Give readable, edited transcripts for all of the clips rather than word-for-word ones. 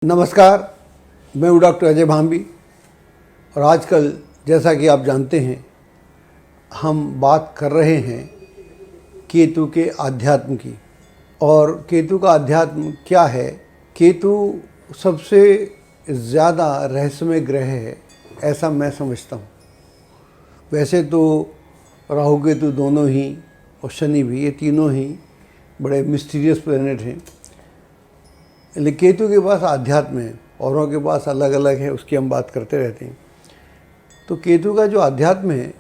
नमस्कार, मैं हूँ डॉक्टर अजय भांबी और आजकल जैसा कि आप जानते हैं हम बात कर रहे हैं केतु के आध्यात्म की। और केतु का अध्यात्म क्या है? केतु सबसे ज़्यादा रहस्यमय ग्रह है, ऐसा मैं समझता हूँ। वैसे तो राहु केतु दोनों ही और शनि भी, ये तीनों ही बड़े मिस्टीरियस प्लैनेट हैं, लेकिन केतु के पास आध्यात्म है, औरों के पास अलग अलग है, उसकी हम बात करते रहते हैं। तो केतु का जो आध्यात्म है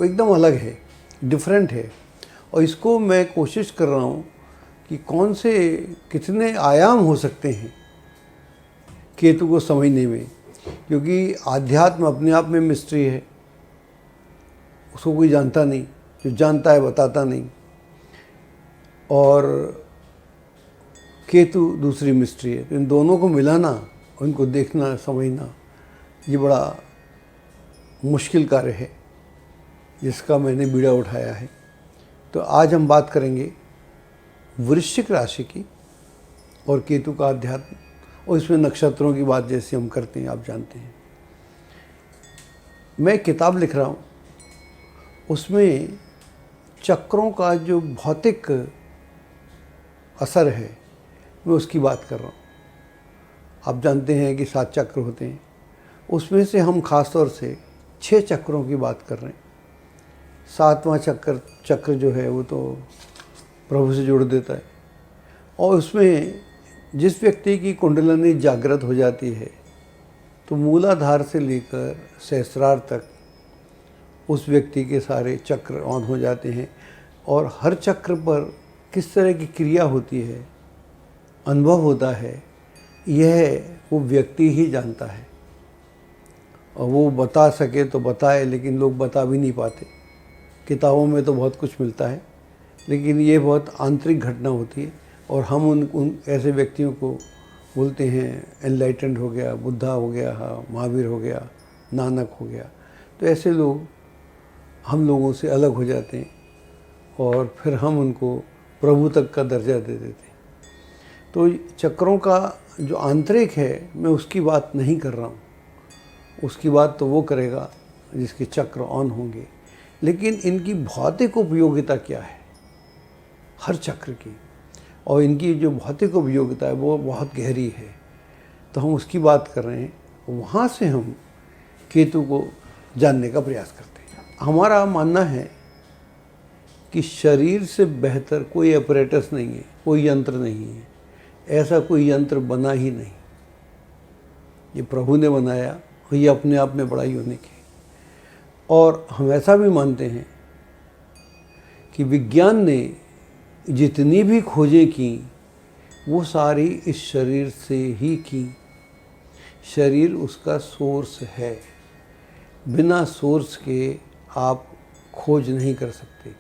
वो एकदम अलग है, डिफरेंट है। और इसको मैं कोशिश कर रहा हूँ कि कौन से कितने आयाम हो सकते हैं केतु को समझने में, क्योंकि आध्यात्म अपने आप में मिस्ट्री है, उसको कोई जानता नहीं, जो जानता है बताता नहीं। और केतु दूसरी मिस्ट्री है। तो इन दोनों को मिलाना, उनको देखना, समझना, ये बड़ा मुश्किल कार्य है जिसका मैंने बीड़ा उठाया है। तो आज हम बात करेंगे वृश्चिक राशि की और केतु का अध्यात्म, और इसमें नक्षत्रों की बात जैसे हम करते हैं, आप जानते हैं। मैं किताब लिख रहा हूँ, उसमें चक्रों का जो भौतिक असर है मैं उसकी बात कर रहा हूँ। आप जानते हैं कि 7 चक्र होते हैं, उसमें से हम खास तौर से 6 चक्रों की बात कर रहे हैं। 7वां चक्र जो है वो तो प्रभु से जोड़ देता है, और उसमें जिस व्यक्ति की कुंडलिनी जागृत हो जाती है तो मूलाधार से लेकर सहस्रार तक उस व्यक्ति के सारे चक्र ऑन हो जाते हैं। और हर चक्र पर किस तरह की क्रिया होती है, अनुभव होता है, यह वो व्यक्ति ही जानता है। और वो बता सके तो बताए, लेकिन लोग बता भी नहीं पाते। किताबों में तो बहुत कुछ मिलता है, लेकिन ये बहुत आंतरिक घटना होती है। और हम उन ऐसे व्यक्तियों को बोलते हैं एनलाइटेंड हो गया, बुद्धा हो गया, महावीर हो गया, नानक हो गया। तो ऐसे लोग हम लोगों से अलग हो जाते हैं और फिर हम उनको प्रभु तक का दर्जा दे देते हैं। तो चक्रों का जो आंतरिक है मैं उसकी बात नहीं कर रहा हूँ, उसकी बात तो वो करेगा जिसके चक्र ऑन होंगे। लेकिन इनकी भौतिक उपयोगिता क्या है हर चक्र की, और इनकी जो भौतिक उपयोगिता है वो बहुत गहरी है, तो हम उसकी बात कर रहे हैं। वहाँ से हम केतु को जानने का प्रयास करते हैं। हमारा मानना है कि शरीर से बेहतर कोई अपरेटस नहीं है, कोई यंत्र नहीं है, ऐसा कोई यंत्र बना ही नहीं। ये प्रभु ने बनाया और ये अपने आप में बड़ा यूनिक है। और हम ऐसा भी मानते हैं कि विज्ञान ने जितनी भी खोजें की वो सारी इस शरीर से ही की। शरीर उसका सोर्स है, बिना सोर्स के आप खोज नहीं कर सकते।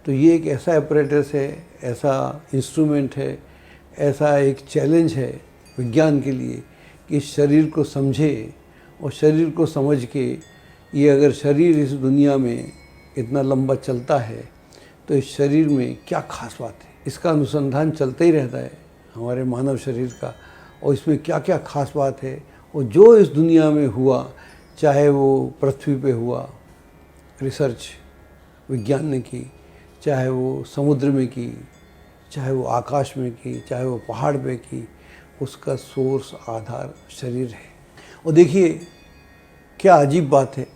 तो ये एक ऐसा अपरेटस है, ऐसा इंस्ट्रूमेंट है, ऐसा एक चैलेंज है विज्ञान के लिए कि इस शरीर को समझे, और शरीर को समझ के ये अगर शरीर इस दुनिया में इतना लंबा चलता है तो इस शरीर में क्या खास बात है, इसका अनुसंधान चलता ही रहता है हमारे मानव शरीर का। और इसमें क्या क्या खास बात है, और जो इस दुनिया में हुआ, चाहे वो पृथ्वी पे हुआ, रिसर्च विज्ञान ने की, चाहे वो समुद्र में की, चाहे वो आकाश में की, चाहे वो पहाड़ पे की, उसका सोर्स आधार शरीर है। और देखिए क्या अजीब बात है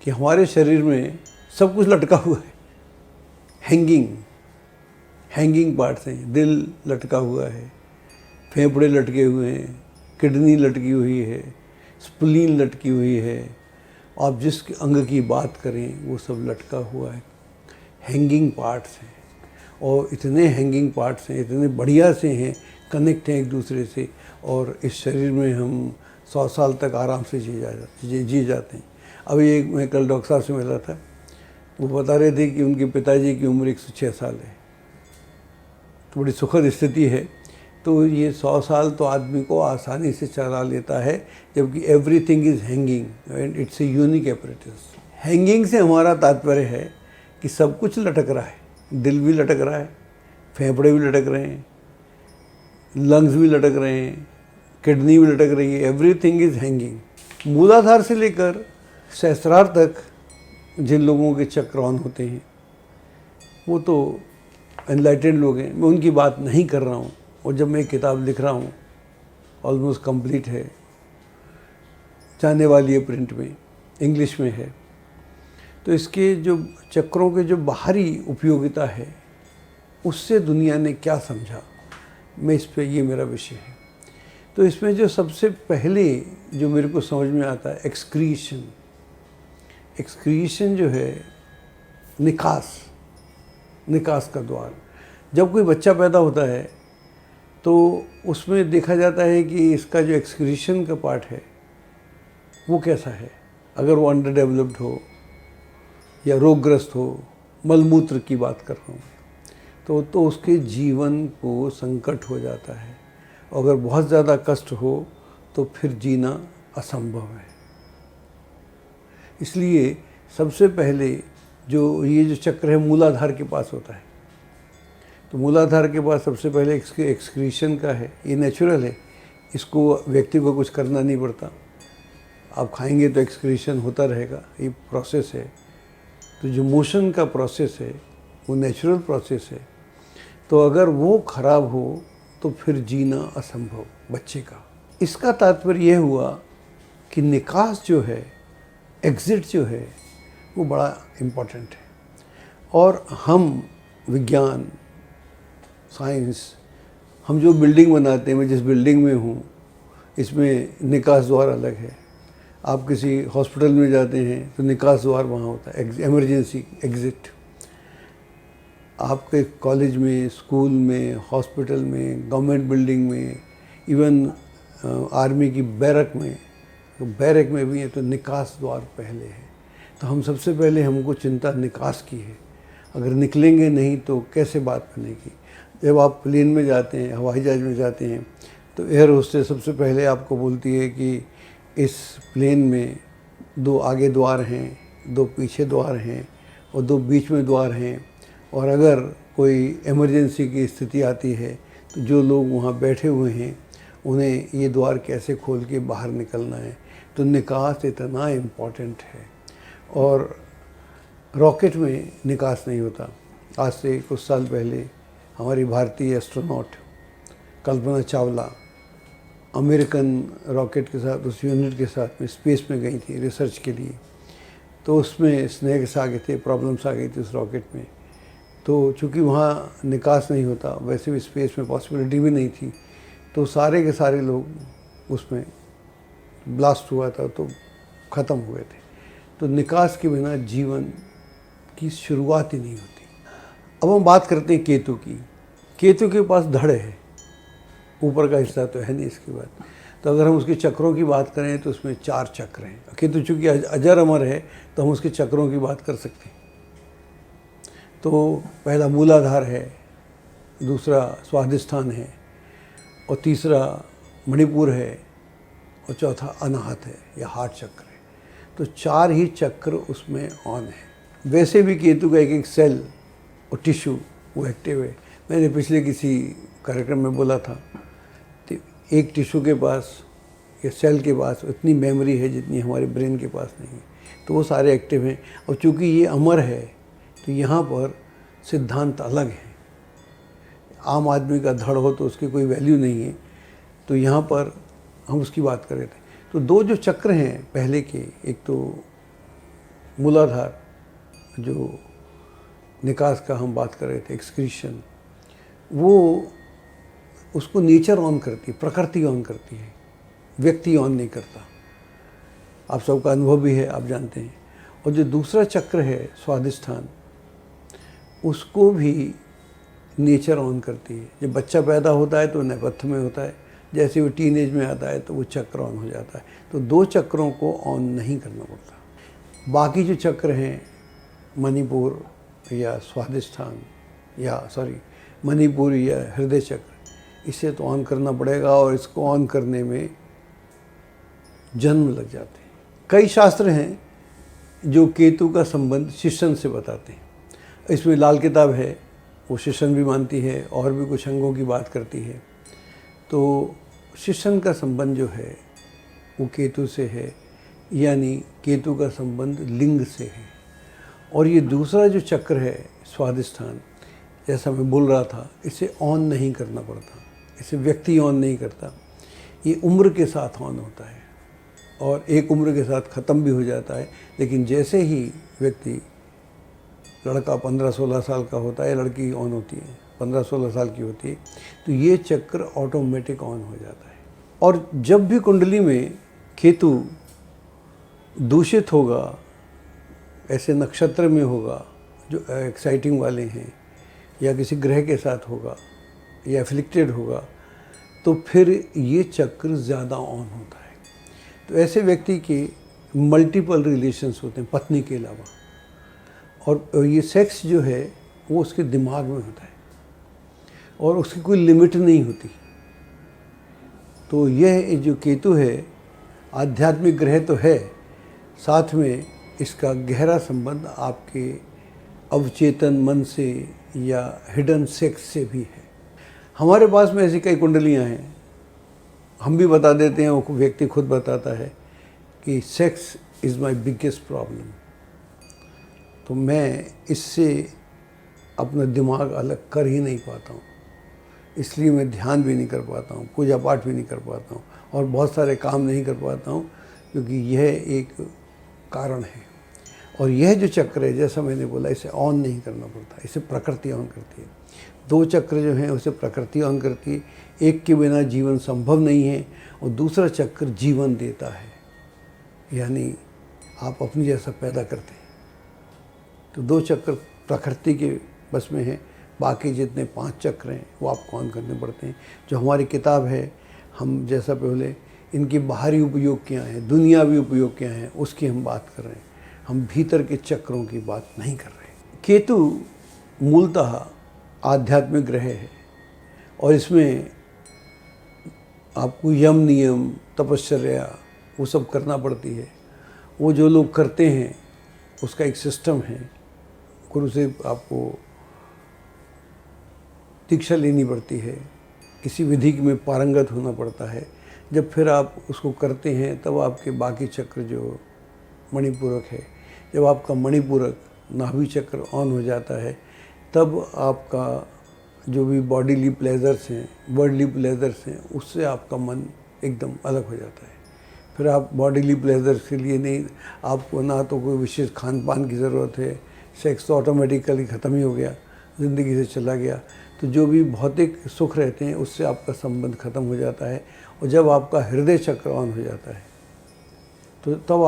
कि हमारे शरीर में सब कुछ लटका हुआ है, हैंगिंग पार्ट्स हैं। दिल लटका हुआ है, फेफड़े लटके हुए हैं, किडनी लटकी हुई है, स्प्लीन लटकी हुई है। आप जिस अंग की बात करें वो सब लटका हुआ है, हैंगिंग पार्ट्स हैं। और इतने हैंगिंग पार्ट्स हैं, इतने बढ़िया से हैं, कनेक्ट हैं एक दूसरे से। और इस शरीर में हम 100 साल तक आराम से जी जाते हैं। अभी एक मैं कल डॉक्टर साहब से मिला था, वो बता रहे थे कि उनके पिताजी की उम्र 106 साल है। तो बड़ी सुखद स्थिति है। तो ये 100 साल तो आदमी को आसानी से चला लेता है, जबकि everything is hanging and it's a unique apparatus. Hanging से हमारा तात्पर्य है कि सब कुछ लटक रहा है, दिल भी लटक रहा है, फेफड़े भी लटक रहे हैं, लंग्स भी लटक रहे हैं, किडनी भी लटक रही है, एवरीथिंग इज हैंगिंग। मूलाधार से लेकर सहस्रार तक जिन लोगों के चक्र ऑन होते हैं वो तो एनलाइटेंड लोग हैं, मैं उनकी बात नहीं कर रहा हूँ। और जब मैं किताब लिख रहा हूँ, ऑलमोस्ट कंप्लीट है, जाने वाली है प्रिंट में, इंग्लिश में है, तो इसके जो चक्रों के जो बाहरी उपयोगिता है उससे दुनिया ने क्या समझा, मैं इस पे, ये मेरा विषय है। तो इसमें जो सबसे पहले जो मेरे को समझ में आता है, एक्सक्रीशन। एक्सक्रीशन जो है निकास का द्वार। जब कोई बच्चा पैदा होता है तो उसमें देखा जाता है कि इसका जो एक्सक्रीशन का पार्ट है वो कैसा है। अगर वो अंडर डेवलप्ड हो या रोगग्रस्त हो, मलमूत्र की बात कर रहा हूँ, तो उसके जीवन को संकट हो जाता है। अगर बहुत ज़्यादा कष्ट हो तो फिर जीना असंभव है। इसलिए सबसे पहले जो ये जो चक्र है मूलाधार के पास होता है, तो मूलाधार के पास सबसे पहले एक्सक्रीशन का है। ये नेचुरल है, इसको व्यक्ति को कुछ करना नहीं पड़ता। आप खाएंगे तो एक्सक्रीशन होता रहेगा, ये प्रोसेस है। तो जो मोशन का प्रोसेस है वो नेचुरल प्रोसेस है। तो अगर वो खराब हो तो फिर जीना असंभव बच्चे का। इसका तात्पर्य यह हुआ कि निकास जो है, एग्जिट जो है, वो बड़ा इम्पोर्टेंट है। और हम विज्ञान, साइंस, हम जो बिल्डिंग बनाते हैं, मैं जिस बिल्डिंग में हूँ इसमें निकास द्वार अलग है। आप किसी हॉस्पिटल में जाते हैं तो निकास द्वार वहाँ होता है, इमरजेंसी एग्ज़िट। आपके कॉलेज में, स्कूल में, हॉस्पिटल में, गवर्नमेंट बिल्डिंग में, इवन आर्मी की बैरक में, तो बैरक में भी है तो निकास द्वार पहले है। तो हम सबसे पहले हमको चिंता निकास की है। अगर निकलेंगे नहीं तो कैसे बात बनेगी। जब आप प्लेन में जाते हैं, हवाई जहाज़ में जाते हैं, तो एयर होस्टेस सबसे पहले आपको बोलती है कि इस प्लेन में 2 आगे द्वार हैं, 2 पीछे द्वार हैं और 2 बीच में द्वार हैं। और अगर कोई इमरजेंसी की स्थिति आती है तो जो लोग वहाँ बैठे हुए हैं उन्हें ये द्वार कैसे खोल के बाहर निकलना है। तो निकास इतना इम्पॉर्टेंट है। और रॉकेट में निकास नहीं होता। आज से कुछ साल पहले हमारी भारतीय astronaut Kalpana Chawla American rocket के साथ, उस यूनिट के साथ में स्पेस में गई थी रिसर्च के लिए। तो उसमें स्नैक्स आ गए थे, प्रॉब्लम्स आ गई थी उस रॉकेट में। तो चूँकि वहाँ निकास नहीं होता, वैसे भी स्पेस में पॉसिबिलिटी भी नहीं थी, तो सारे के सारे लोग उसमें ब्लास्ट हुआ था तो ख़त्म हुए थे। तो निकास के बिना जीवन की शुरुआत ही नहीं होती। अब हम बात करते हैं केतु की। केतु के पास धड़ है, ऊपर का हिस्सा तो है नहीं इसके बाद। तो अगर हम उसके चक्रों की बात करें तो उसमें 4 चक्र हैं। केतु चूँकि अजर अमर है तो हम उसके चक्रों की बात कर सकते हैं। तो पहला मूलाधार है, दूसरा स्वाधिष्ठान है, और तीसरा मणिपुर है, और चौथा अनाहत है या हार्ट चक्र है। तो 4 ही चक्र उसमें ऑन है। वैसे भी केतु का एक सेल और टिश्यू वो एक्टिव है। मैंने पिछले किसी कार्यक्रम में बोला था, तो एक टिश्यू के पास या सेल के पास इतनी मेमोरी है जितनी हमारे ब्रेन के पास नहीं है। तो वो सारे एक्टिव हैं। और चूँकि ये अमर है तो यहाँ पर सिद्धांत अलग है। आम आदमी का धड़ हो तो उसकी कोई वैल्यू नहीं है। तो यहाँ पर हम उसकी बात कर रहे थे। तो 2 जो चक्र हैं पहले के, एक तो मूलाधार जो निकास का हम बात कर रहे थे, एक्सक्रीशन, वो उसको नेचर ऑन करती है, प्रकृति ऑन करती है, व्यक्ति ऑन नहीं करता। आप सबका अनुभव भी है, आप जानते हैं। और जो दूसरा चक्र है स्वाधिष्ठान, उसको भी नेचर ऑन करती है। जब बच्चा पैदा होता है तो नेपथ्य में होता है, जैसे वो टीनेज में आता है तो वो चक्र ऑन हो जाता है। तो 2 चक्रों को ऑन नहीं करना पड़ता। बाकी जो चक्र हैं, मणिपुर या स्वाधिष्ठान मणिपुर या हृदय चक्र, इसे तो ऑन करना पड़ेगा। और इसको ऑन करने में जन्म लग जाते हैं। कई शास्त्र हैं जो केतु का संबंध शिशन से बताते हैं। इसमें लाल किताब है, वो शिशन भी मानती है और भी कुछ अंगों की बात करती है। तो शिशन का संबंध जो है वो केतु से है, यानी केतु का संबंध लिंग से है। और ये दूसरा जो चक्र है स्वादिष्ठान, जैसा मैं बोल रहा था, इसे ऑन नहीं करना पड़ता, इसे व्यक्ति ऑन नहीं करता, ये उम्र के साथ ऑन होता है और एक उम्र के साथ ख़त्म भी हो जाता है। लेकिन जैसे ही व्यक्ति, लड़का 15-16 साल का होता है, लड़की ऑन होती है 15-16 साल की होती है, तो ये चक्र ऑटोमेटिक ऑन हो जाता है। और जब भी कुंडली में केतु दूषित होगा, ऐसे नक्षत्र में होगा जो एक्साइटिंग वाले हैं, या किसी ग्रह के साथ होगा या एफ्लिक्टेड होगा, तो फिर ये चक्र ज़्यादा ऑन होता है। तो ऐसे व्यक्ति के मल्टीपल रिलेशंस होते हैं पत्नी के अलावा, और ये सेक्स जो है वो उसके दिमाग में होता है और उसकी कोई लिमिट नहीं होती। तो यह जो केतु है आध्यात्मिक ग्रह तो है, साथ में इसका गहरा संबंध आपके अवचेतन मन से या हिडन सेक्स से भी है। हमारे पास में ऐसी कई कुंडलियां हैं, हम भी बता देते हैं, वो व्यक्ति खुद बताता है कि sex is my biggest problem. तो मैं इससे अपना दिमाग अलग कर ही नहीं पाता हूँ, इसलिए मैं ध्यान भी नहीं कर पाता हूँ, पूजा पाठ भी नहीं कर पाता हूँ और बहुत सारे काम नहीं कर पाता हूँ, क्योंकि यह एक कारण है। और यह जो चक्र है, जैसा मैंने बोला, इसे ऑन नहीं करना पड़ता, इसे प्रकृति ऑन करती है। दो चक्र जो हैं उसे प्रकृति ऑन करती है, एक के बिना जीवन संभव नहीं है, और दूसरा चक्र जीवन देता है, यानी आप अपनी जैसा पैदा करते हैं। तो दो चक्र प्रकृति के बस में है, बाकी जितने 5 चक्र हैं वो आपको ऑन करने पड़ते हैं। जो हमारी किताब है, हम जैसा पहले इनके बाहरी उपयोग क्या हैं, दुनियावी उपयोग क्या हैं, उसकी हम बात कर रहे हैं, हम भीतर के चक्रों की बात नहीं कर रहे। केतु मूलतः आध्यात्मिक ग्रह है और इसमें आपको यम नियम, तपश्चर्या वो सब करना पड़ती है। वो जो लोग करते हैं उसका एक सिस्टम है, गुरु से आपको दीक्षा लेनी पड़ती है, किसी विधि में पारंगत होना पड़ता है। जब फिर आप उसको करते हैं तब आपके बाकी चक्र जो मणिपूरक है, जब आपका मणिपूरक नाभि चक्र ऑन हो जाता है, तब आपका जो भी बॉडीली प्लेजर्स हैं, वर्ल्डली प्लेजर्स हैं, उससे आपका मन एकदम अलग हो जाता है। फिर आप बॉडीली प्लेजर्स के लिए नहीं, आपको ना तो कोई विशेष खान पान की ज़रूरत है, सेक्स तो ऑटोमेटिकली ख़त्म ही हो गया, ज़िंदगी से चला गया। तो जो भी भौतिक सुख रहते हैं उससे आपका संबंध ख़त्म हो जाता है। और जब आपका हृदय चक्र ऑन हो जाता है तो तब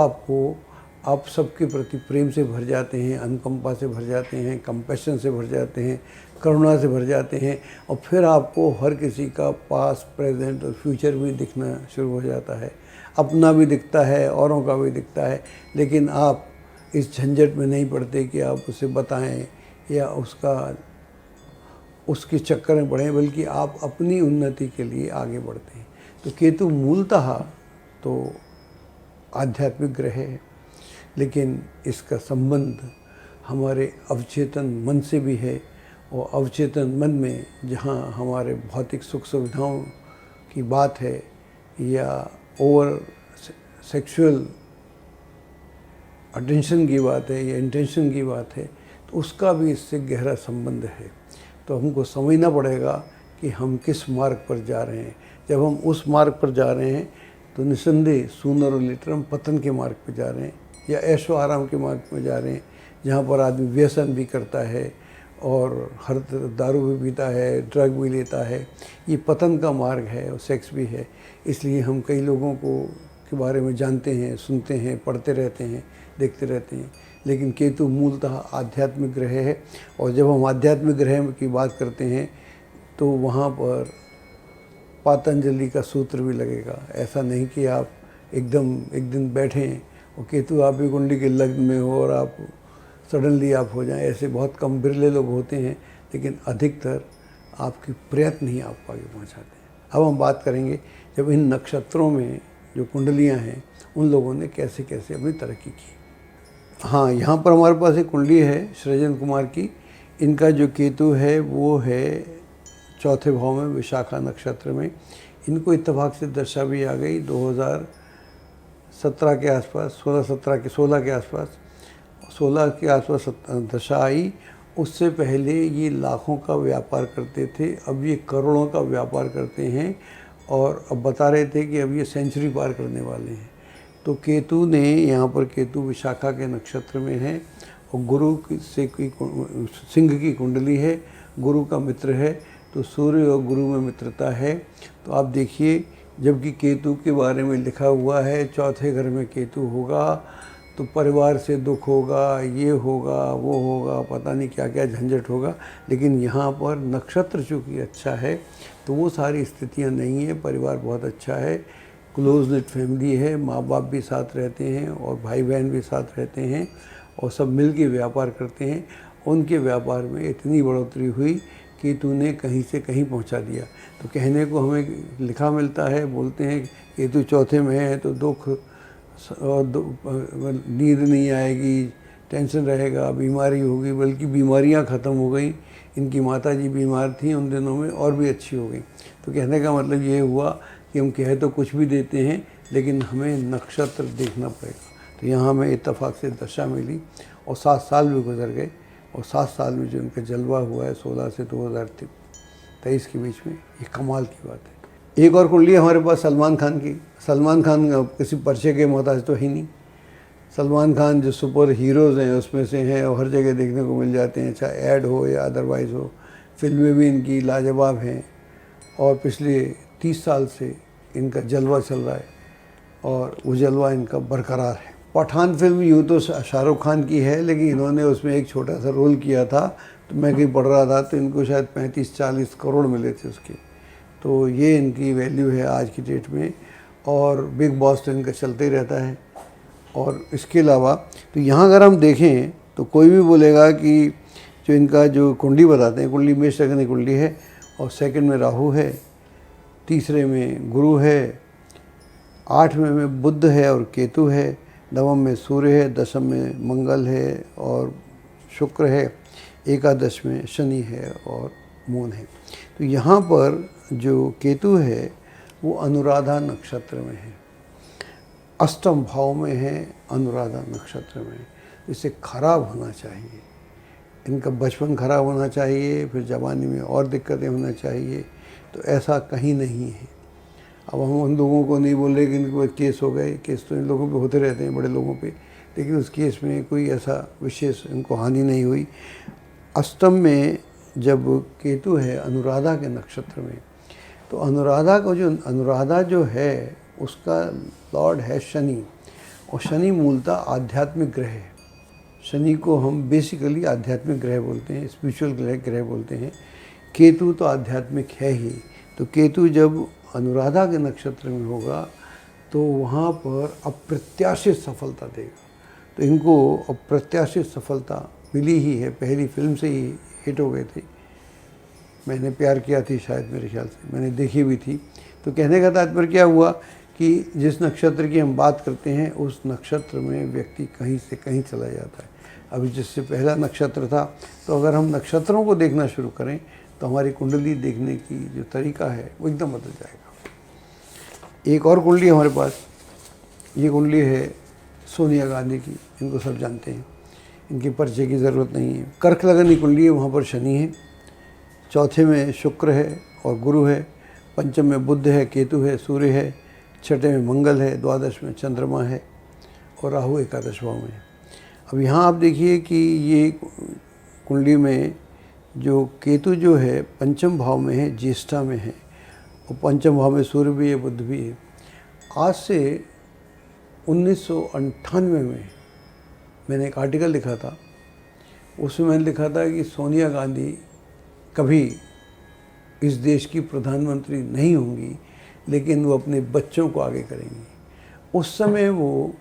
आप सबके प्रति प्रेम से भर जाते हैं, अनुकंपा से भर जाते हैं, कंपैशन से भर जाते हैं, करुणा से भर जाते हैं, और फिर आपको हर किसी का पास्ट, प्रेजेंट और फ्यूचर भी दिखना शुरू हो जाता है। अपना भी दिखता है, औरों का भी दिखता है, लेकिन आप इस झंझट में नहीं पड़ते कि आप उसे बताएं या उसके चक्कर में पड़ें, बल्कि आप अपनी उन्नति के लिए आगे बढ़ते हैं। तो केतु मूलतः तो आध्यात्मिक ग्रह है, लेकिन इसका संबंध हमारे अवचेतन मन से भी है, और अवचेतन मन में जहाँ हमारे भौतिक सुख सुविधाओं की बात है या ओवर सेक्सुअल अटेंशन की बात है या इंटेंशन की बात है, तो उसका भी इससे गहरा संबंध है। तो हमको समझना पड़ेगा कि हम किस मार्ग पर जा रहे हैं। जब हम उस मार्ग पर जा रहे हैं तो निसंदेह सूनर और लेटर हम पतन के मार्ग पर जा रहे हैं, या ऐशो आराम के मार्ग में जा रहे हैं, जहाँ पर आदमी व्यसन भी करता है और हर दारू भी पीता है, ड्रग भी लेता है। ये पतन का मार्ग है और सेक्स भी है। इसलिए हम कई लोगों के बारे में जानते हैं, सुनते हैं, पढ़ते रहते हैं, देखते रहते हैं। लेकिन केतु मूलतः आध्यात्मिक ग्रह है, और जब हम आध्यात्मिक ग्रह की बात करते हैं तो वहाँ पर पातंजलि का सूत्र भी लगेगा। ऐसा नहीं कि आप एकदम एक दिन बैठें और केतु आपकी कुंडली के लग्न में हो और आप सडनली आप हो जाएं। ऐसे बहुत कम बिरले लोग होते हैं, लेकिन अधिकतर आपकी प्रयत्न ही आपको आगे पहुँचाते हैं। अब हम बात करेंगे जब इन नक्षत्रों में जो कुंडलियाँ हैं उन लोगों ने कैसे कैसे अपनी तरक्की की। हाँ, यहाँ पर हमारे पास एक कुंडली है सृजन कुमार की। इनका जो केतु है वो है चौथे भाव में, विशाखा नक्षत्र में। इनको इत्तेफाक से दशा भी आ गई 2017 के आसपास, 16 के आसपास, 16 के आसपास दशा आई। उससे पहले ये लाखों का व्यापार करते थे, अब ये करोड़ों का व्यापार करते हैं और अब बता रहे थे कि अब ये सेंचुरी पार करने वाले हैं। तो केतु ने यहाँ पर, केतु विशाखा के नक्षत्र में है और गुरु से सिंह की कुंडली है, गुरु का मित्र है, तो सूर्य और गुरु में मित्रता है। तो आप देखिए, जबकि केतु के बारे में लिखा हुआ है चौथे घर में केतु होगा तो परिवार से दुख होगा, ये होगा, वो होगा, पता नहीं क्या क्या झंझट होगा, लेकिन यहाँ पर नक्षत्र चूँकि अच्छा है तो वो सारी स्थितियाँ नहीं है। परिवार बहुत अच्छा है, क्लोज नेट फैमिली है, माँ बाप भी साथ रहते हैं और भाई बहन भी साथ रहते हैं और सब मिल के व्यापार करते हैं। उनके व्यापार में इतनी बढ़ोतरी हुई कि तूने कहीं से कहीं पहुंचा दिया। तो कहने को हमें लिखा मिलता है, बोलते हैं केतु चौथे में है तो दुख और नींद नहीं आएगी, टेंशन रहेगा, बीमारी होगी, बल्कि बीमारियां ख़त्म हो गई। इनकी माता जी बीमार थी उन दिनों में और भी अच्छी हो गई। तो कहने का मतलब ये हुआ कि हम कह तो कुछ भी देते हैं लेकिन हमें नक्षत्र देखना पड़ेगा। तो यहाँ हमें इत्तेफाक से दशा मिली और 7 साल भी गुजर गए और 7 साल में जो इनका जलवा हुआ है 16 से 2023 के बीच में, ये कमाल की बात है। एक और कुंडली हमारे पास सलमान खान की। सलमान खान किसी परिचय के मोहताज तो ही नहीं। सलमान खान जो सुपर हीरोज़ हैं उसमें से हैं और हर जगह देखने को मिल जाते हैं, चाहे ऐड हो या अदरवाइज़ हो। फिल्में भी इनकी लाजवाब हैं और पिछले 30 साल से इनका जलवा चल रहा है और वो जलवा इनका बरकरार है। पठान फिल्म यूँ तो शाहरुख खान की है, लेकिन इन्होंने उसमें एक छोटा सा रोल किया था, तो मैं कहीं पढ़ रहा था तो इनको शायद 35-40 करोड़ मिले थे उसके। तो ये इनकी वैल्यू है आज की डेट में। और बिग बॉस तो इनका चलते ही रहता है। और इसके अलावा तो यहाँ अगर हम देखें तो कोई भी बोलेगा कि जो इनका जो कुंडली बताते हैं, कुंडली मेष लग्न कुंडली है और सेकंड में राहु है, तीसरे में गुरु है, 8वें में बुध है और केतु है, नवम में सूर्य है, दशम में मंगल है और शुक्र है, एकादश में शनि है और मून है। तो यहाँ पर जो केतु है वो अनुराधा नक्षत्र में है, अष्टम भाव में है, अनुराधा नक्षत्र में। इसे खराब होना चाहिए, इनका बचपन खराब होना चाहिए, फिर जवानी में और दिक्कतें होना चाहिए, तो ऐसा कहीं नहीं है। अब हम उन लोगों को नहीं बोल रहे कि इनको केस हो गए, केस तो इन लोगों पे होते रहते हैं, बड़े लोगों पे, लेकिन उस केस में कोई ऐसा विशेष इनको हानि नहीं हुई। अष्टम में जब केतु है अनुराधा के नक्षत्र में, तो अनुराधा जो है उसका लॉर्ड है शनि, और शनि मूलतः आध्यात्मिक ग्रह है। शनि को हम बेसिकली आध्यात्मिक ग्रह बोलते हैं, स्पिरिचुअल ग्रह बोलते हैं। केतु तो आध्यात्मिक है ही। तो केतु जब अनुराधा के नक्षत्र में होगा तो वहाँ पर अप्रत्याशित सफलता देगा। तो इनको अप्रत्याशित सफलता मिली ही है, पहली फिल्म से ही हिट हो गए थे। मैंने प्यार किया थी शायद, मेरे ख्याल से मैंने देखी भी थी। तो कहने का तात्पर्य क्या हुआ कि जिस नक्षत्र की हम बात करते हैं उस नक्षत्र में व्यक्ति कहीं से कहीं चला जाता है। अभी जिससे पहला नक्षत्र था, तो अगर हम नक्षत्रों को देखना शुरू करें तो हमारी कुंडली देखने की जो तरीका है वो एकदम बदल जाएगा। एक और कुंडली हमारे पास, ये कुंडली है सोनिया गांधी की, इनको सब जानते हैं, इनके परिचय की ज़रूरत नहीं है। कर्क लगन कुंडली है, वहाँ पर शनि है, चौथे में शुक्र है और गुरु है, पंचम में बुध है, केतु है, सूर्य है, छठे में मंगल है, द्वादश में चंद्रमा है और राहु एकादश भाव में है। अब यहाँ आप देखिए कि ये कुंडली में जो केतु जो है पंचम भाव में है, ज्येष्ठा में है, और पंचम भाव में सूर्य भी है, बुध भी है। आज से 1998 में मैंने एक आर्टिकल लिखा था, उसमें मैंने लिखा था कि सोनिया गांधी कभी इस देश की प्रधानमंत्री नहीं होंगी, लेकिन वो अपने बच्चों को आगे करेंगी। उस समय वो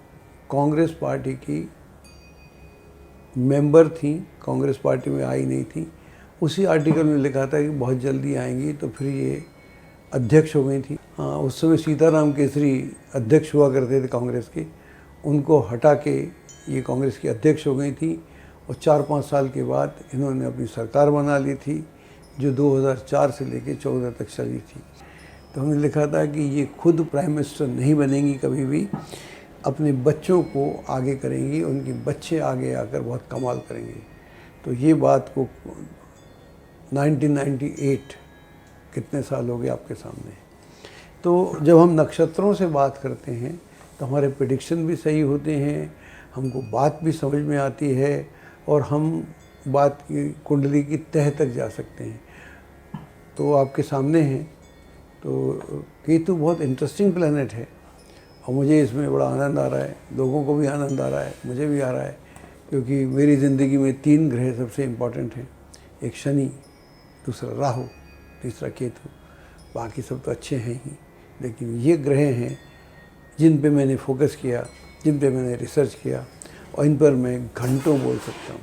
कांग्रेस पार्टी की मेंबर थी, कांग्रेस पार्टी में आई नहीं थी। उसी आर्टिकल में लिखा था कि बहुत जल्दी आएंगी, तो फिर ये अध्यक्ष हो गई थी। हाँ, उस समय सीताराम केसरी अध्यक्ष हुआ करते थे कांग्रेस के, उनको हटा के ये कांग्रेस की अध्यक्ष हो गई थी और 4-5 साल के बाद इन्होंने अपनी सरकार बना ली थी, जो 2004 से लेकर 14 तक चली थी। तो हमने लिखा था कि ये खुद प्राइम मिनिस्टर नहीं बनेंगी कभी भी, अपने बच्चों को आगे करेंगी, उनके बच्चे आगे आकर बहुत कमाल करेंगे। तो ये बात को 1998, कितने साल हो गए आपके सामने। तो जब हम नक्षत्रों से बात करते हैं तो हमारे प्रेडिक्शन भी सही होते हैं, हमको बात भी समझ में आती है और हम बात की कुंडली की तह तक जा सकते हैं। तो आपके सामने हैं। तो केतु बहुत इंटरेस्टिंग प्लैनेट है और मुझे इसमें बड़ा आनंद आ रहा है, लोगों को भी आनंद आ रहा है, मुझे भी आ रहा है, क्योंकि मेरी ज़िंदगी में 3 ग्रह सबसे इम्पॉर्टेंट हैं। एक शनि, दूसरा राहु, तीसरा केतु। बाकी सब तो अच्छे हैं ही, लेकिन ये ग्रह हैं जिन पे मैंने फोकस किया, जिन पे मैंने रिसर्च किया और इन पर मैं घंटों बोल सकता हूँ।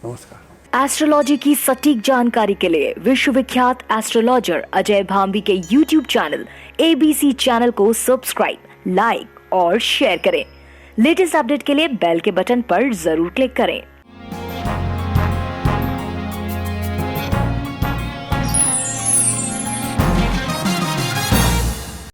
नमस्कार। एस्ट्रोलॉजी की सटीक जानकारी के लिए विश्वविख्यात एस्ट्रोलॉजर अजय भांबी के YouTube चैनल ABC चैनल को सब्सक्राइब, लाइक और शेयर करें। लेटेस्ट अपडेट के लिए बेल के बटन पर जरूर क्लिक करें।